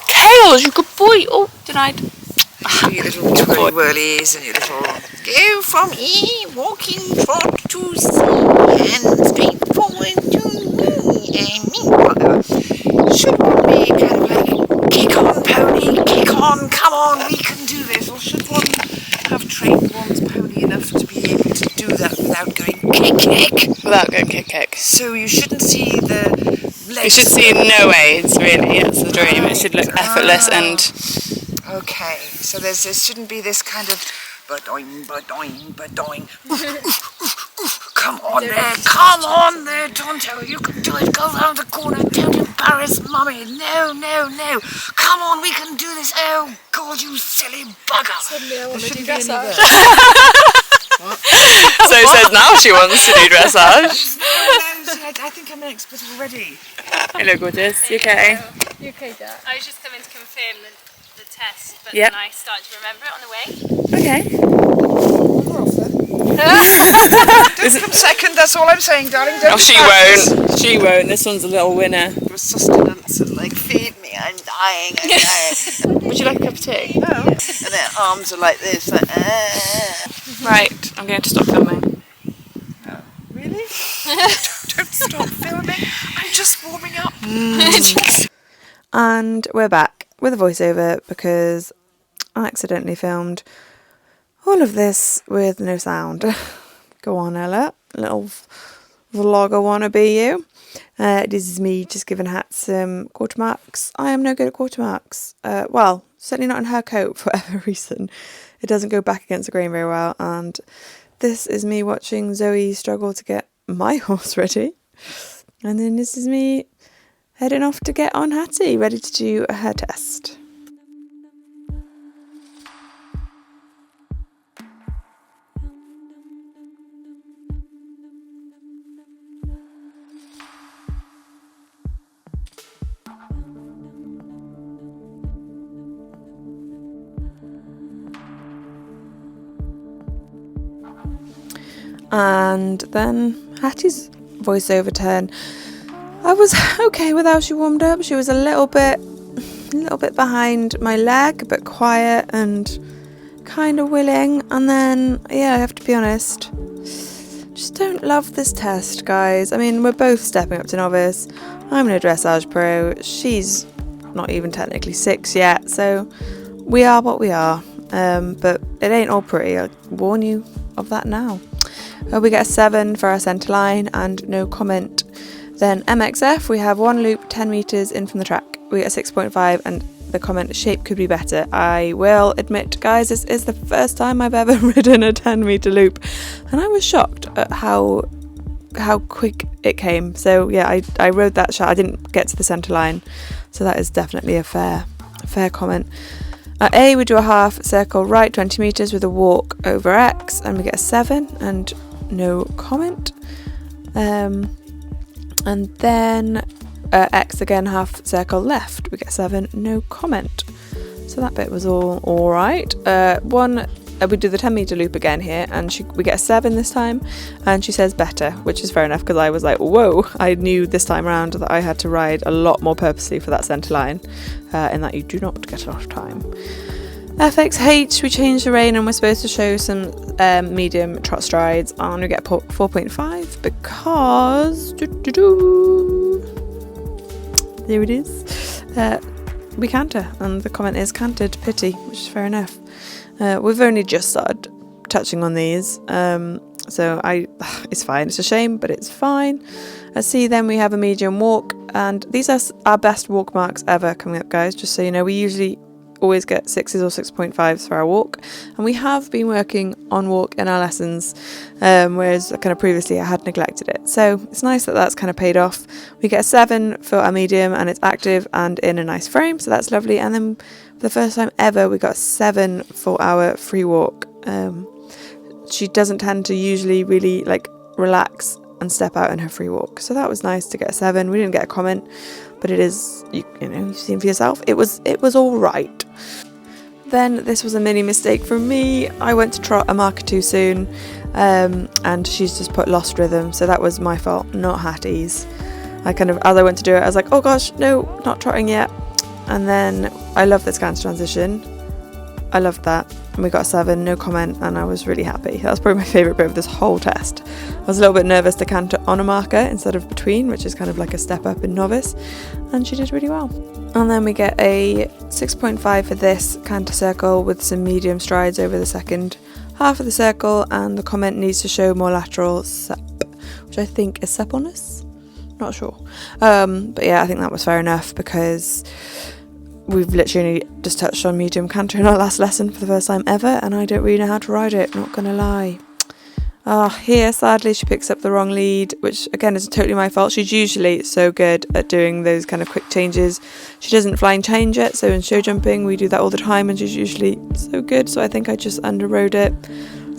Kayle's, you good boy. Oh, denied. You little twirly whirlies and your little go from here, walking trot to sea and straight forward to me and me. Whatever. Should one be kind of like kick on pony, kick on, come on, we can do this, or should one have trained one's pony enough to be able to do that without going kick? Without going kick. So you shouldn't see the legs. You should see no aids, really. That's the dream. It should look effortless and. Okay, so there shouldn't be this kind of ba-doing, ba-doing, ba-doing. Come on there, Tonto, you can do it. Go round the corner, don't embarrass Mummy. No. Come on, we can do this. Oh, God, you silly bugger. Suddenly I want to do dressage. So it says now she wants to do dressage. No, see, I think I'm an expert already. Hello, gorgeous. You okay? You okay, Dad? I was just coming to confirm the test, but Yep. then I started to remember it on the way. Okay. More often. Don't come second, that's all I'm saying, darling. Don't Oh, she embarrass. won't. She won't. This one's a little winner. For sustenance and like, feed me, I'm dying. Would you like a cup of tea? No. And their arms are like this, like, Right, I'm going to stop filming. Really? Don't stop filming. I'm just warming up. And we're back with a voiceover because I accidentally filmed all of this with no sound. Go on, Ella, little vlogger wannabe you. This is me just giving Hat some quarter marks. I am no good at quarter marks. Well, certainly not in her coat for whatever reason. It doesn't go back against the grain very well, and this is me watching Zoe struggle to get my horse ready. And then this is me heading off to get on Hattie, ready to do her test. And then Hattie's voiceover turn. I was okay with how she warmed up. She was a little bit behind my leg, but quiet and kind of willing. And then, yeah, I have to be honest, just don't love this test, guys. I mean, we're both stepping up to novice. I'm a dressage pro. She's not even technically 6 yet, so we are what we are. But it ain't all pretty. I warn you of that now. We get a 7 for our centre line and no comment. Then MXF, we have 1 loop 10 metres in from the track. We get a 6.5 and the comment, shape could be better. I will admit, guys, this is the first time I've ever ridden a 10 metre loop, and I was shocked at how quick it came. So yeah, I rode that shot. I didn't get to the centre line, so that is definitely a fair comment. At A, we do a half circle right 20 metres with a walk over X, and we get a 7 and no comment. And then X again, half circle left, we get 7, no comment. So that bit was all right. We do the 10 metre loop again here, and we get a 7 this time, and she says better, which is fair enough, because I was like, whoa, I knew this time around that I had to ride a lot more purposely for that centre line, in that you do not get a lot of time. FXH, we change the rein and we're supposed to show some medium trot strides, and we get 4.5 because there it is. We canter, and the comment is cantered, pity, which is fair enough. We've only just started touching on these, so it's fine. It's a shame, but it's fine. At C, then we have a medium walk, and these are our best walk marks ever coming up, guys, just so you know. We usually always get 6s or 6.5s for our walk, and we have been working on walk in our lessons, whereas kind of previously I had neglected it, so it's nice that that's kind of paid off. We get a 7 for our medium, and it's active and in a nice frame, so that's lovely. And then for the first time ever, we got a 7 for our free walk. She doesn't tend to usually really like relax and step out in her free walk, so that was nice to get a 7. We didn't get a comment, but it is, you know, you've seen for yourself, it was all right. Then this was a mini mistake from me. I went to trot a marker too soon, and she's just put lost rhythm, so that was my fault, not Hattie's. As I went to do it, I was like, oh gosh, no, not trotting yet. And then I love this canter transition. I loved that, and we got a 7, no comment, and I was really happy. That was probably my favourite bit of this whole test. I was a little bit nervous to canter on a marker instead of between, which is kind of like a step up in novice, and she did really well. And then we get a 6.5 for this canter circle with some medium strides over the second half of the circle, and the comment needs to show more lateral sup, which I think is suppleness, not sure. But yeah, I think that was fair enough, because we've literally just touched on medium canter in our last lesson for the first time ever, and I don't really know how to ride it, not gonna lie. Here, sadly, she picks up the wrong lead, which again is totally my fault. She's usually so good at doing those kind of quick changes. She doesn't flying change it, so in show jumping we do that all the time, and she's usually so good, so I think I just underrode it.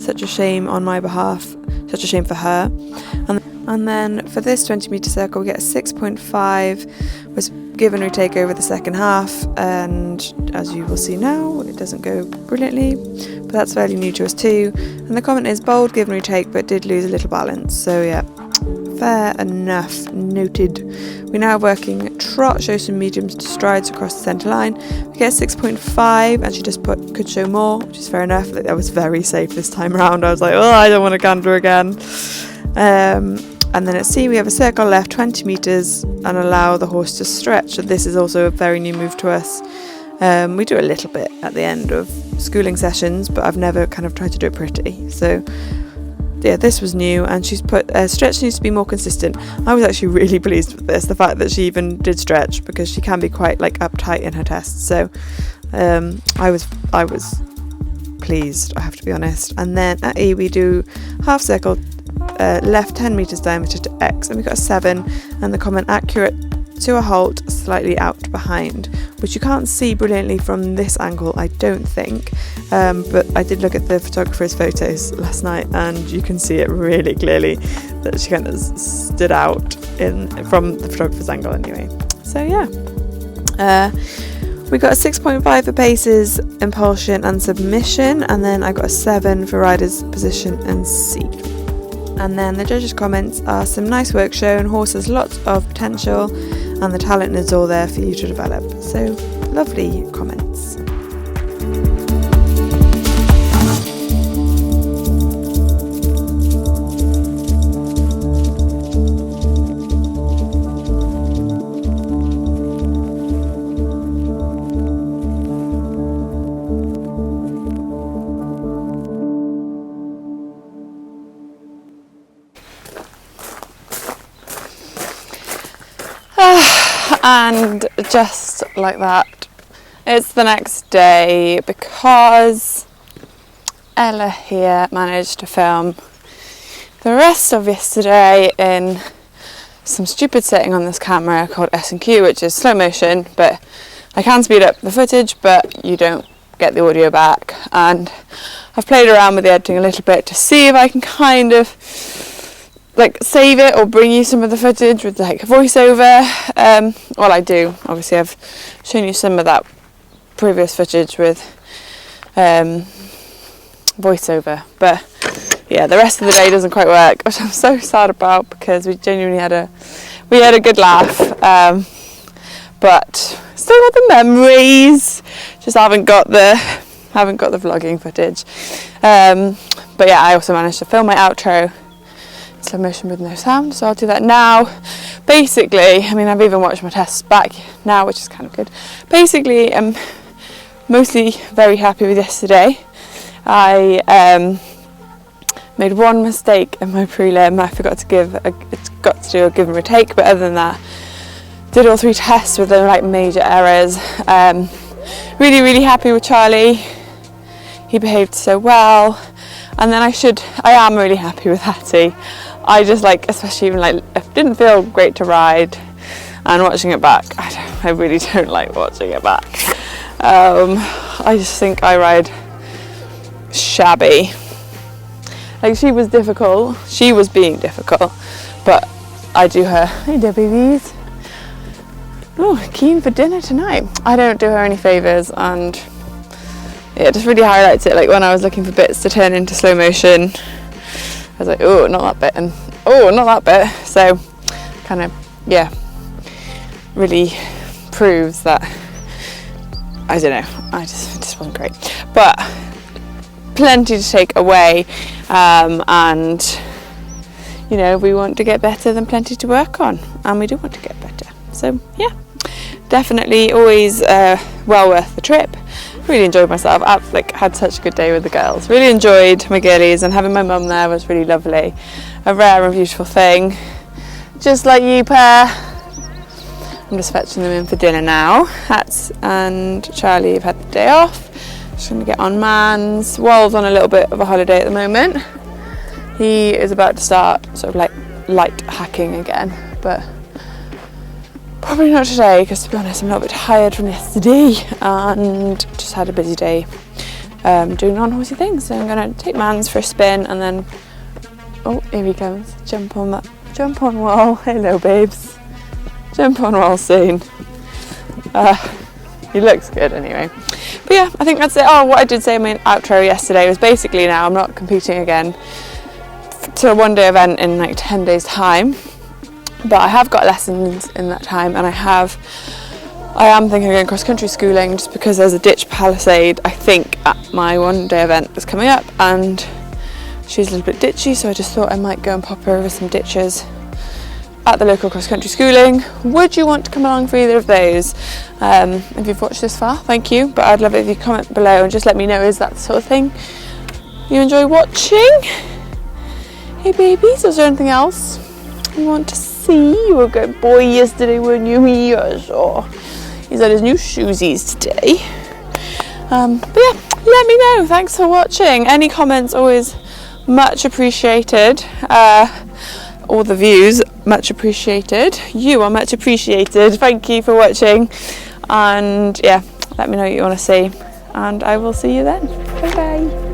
Such a shame on my behalf, such a shame for her. And then for this 20 metre circle, we get a 6.5, was give and retake over the second half, and as you will see now, it doesn't go brilliantly, but that's fairly new to us too. And the comment is bold give and retake, but did lose a little balance, so yeah, fair enough, noted. We're now working trot, show some medium strides across the centre line. We get a 6.5, and she just put could show more, which is fair enough. I was very safe this time around. I was like, oh, I don't want to canter again. And then at C, we have a circle left 20 metres and allow the horse to stretch. So this is also a very new move to us. We do a little bit at the end of schooling sessions, but I've never kind of tried to do it pretty. So yeah, this was new, and she's put stretch needs to be more consistent. I was actually really pleased with this, the fact that she even did stretch, because she can be quite like uptight in her tests. So I was pleased, I have to be honest. And then at E we do half circle, left 10 metres diameter to X, and we got a 7, and the comment accurate to a halt, slightly out behind, which you can't see brilliantly from this angle, I don't think, but I did look at the photographer's photos last night and you can see it really clearly that she kind of stood out from the photographer's angle anyway. So yeah, we got a 6.5 for paces, impulsion and submission, and then I got a 7 for rider's position and seat. And then the judges' comments are some nice work shown, horse has lots of potential, and the talent is all there for you to develop. So lovely comments. And just like that, it's the next day, because Ella here managed to film the rest of yesterday in some stupid setting on this camera called S&Q, which is slow motion, but I can speed up the footage but you don't get the audio back. And I've played around with the editing a little bit to see if I can kind of like save it or bring you some of the footage with like voiceover. Well, I do, obviously I've shown you some of that previous footage with voiceover, but yeah, the rest of the day doesn't quite work, which I'm so sad about, because we genuinely had a good laugh, but still got the memories, just haven't got the vlogging footage. But yeah, I also managed to film my outro slow motion with no sound, so I'll do that now. Basically, I mean, I've even watched my tests back now, which is kind of good. Basically, I'm mostly very happy with yesterday. I made one mistake in my prelim. I forgot to do a give and retake, but other than that, did all 3 tests with no like major errors. Really happy with Charlie. He behaved so well. And then I am really happy with Hattie. I just like, especially even like, it didn't feel great to ride, and watching it back, I really don't like watching it back. I just think I ride shabby. Like, she was difficult, she was being difficult, but I do her, hey there babies, oh, keen for dinner tonight. I don't do her any favours, and it just really highlights it. Like when I was looking for bits to turn into slow motion, I was like, oh, not that bit, and oh, not that bit. So kind of, yeah, really proves that, I don't know, it just wasn't great. But plenty to take away, and you know, we want to get better, then plenty to work on, and we do want to get better. So yeah, definitely always well worth the trip. Really enjoyed myself. I've like had such a good day with the girls. Really enjoyed my girlies, and having my mum there was really lovely. A rare and beautiful thing. Just like you pair. I'm just fetching them in for dinner now. Hats and Charlie have had the day off. Just going to get on Mans. Wall's on a little bit of a holiday at the moment. He is about to start sort of like light hacking again, but probably not today, because to be honest I'm a little bit tired from yesterday and just had a busy day doing non-horsey things. So I'm going to take Mans for a spin, and then, oh, here he comes, jump on Wall, hello babes, jump on Wall soon. He looks good anyway. But yeah, I think that's it. Oh, what I did say in my outro yesterday was basically now I'm not competing again to a one-day event in like 10 days time. But I have got lessons in that time, and I am thinking of going cross-country schooling, just because there's a ditch palisade, I think, at my one-day event that's coming up, and she's a little bit ditchy, so I just thought I might go and pop her over some ditches at the local cross-country schooling. Would you want to come along for either of those? If you've watched this far, thank you, but I'd love it if you comment below and just let me know, is that the sort of thing you enjoy watching? Hey babies, is there anything else you want to see? You were a good boy yesterday, weren't you? Yes. Oh, he's had his new shoesies today. But yeah, let me know. Thanks for watching. Any comments, always much appreciated. All the views, much appreciated. You are much appreciated. Thank you for watching. And yeah, let me know what you want to see. And I will see you then. Bye bye.